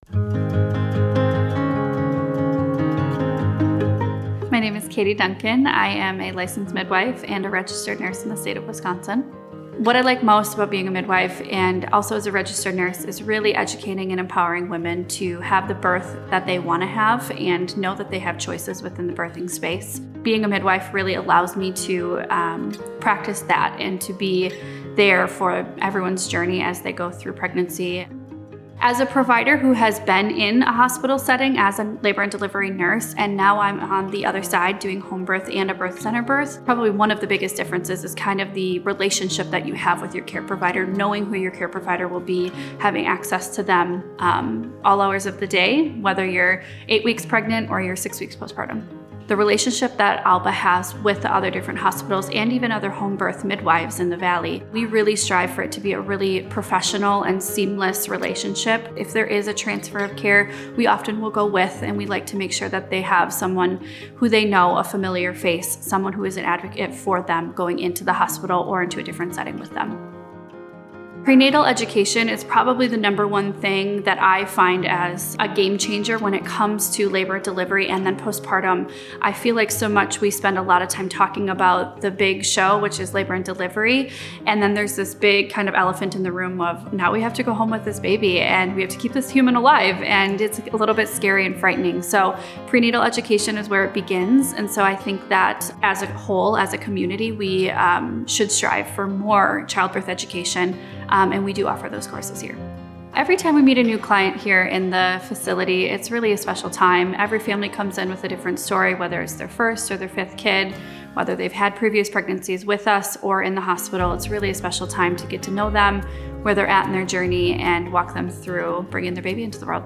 My name is Katie Duncan. I am a licensed midwife and a registered nurse in the state of Wisconsin. What I like most about being a midwife and also as a registered nurse is really educating and empowering women to have the birth that they want to have and know that they have choices within the birthing space. Being a midwife really allows me to practice that and to be there for everyone's journey as they go through pregnancy. As a provider who has been in a hospital setting as a labor and delivery nurse, and now I'm on the other side doing home birth and a birth center birth, probably one of the biggest differences is kind of the relationship that you have with your care provider, knowing who your care provider will be, having access to them all hours of the day, whether you're 8 weeks pregnant or you're 6 weeks postpartum. The relationship that Alba has with the other different hospitals and even other home birth midwives in the Valley, we really strive for it to be a really professional and seamless relationship. If there is a transfer of care, we often will go with, and we like to make sure that they have someone who they know, a familiar face, someone who is an advocate for them going into the hospital or into a different setting with them. Prenatal education is probably the number one thing that I find as a game changer when it comes to labor and delivery and then postpartum. I feel like so much we spend a lot of time talking about the big show, which is labor and delivery, and then there's this big kind of elephant in the room of now we have to go home with this baby and we have to keep this human alive, and it's a little bit scary and frightening. So prenatal education is where it begins, and so I think that as a whole, as a community, we should strive for more childbirth education. And we do offer those courses here. Every time we meet a new client here in the facility, it's really a special time. Every family comes in with a different story, whether it's their first or their fifth kid, whether they've had previous pregnancies with us or in the hospital. It's really a special time to get to know them, where they're at in their journey, and walk them through bringing their baby into the world.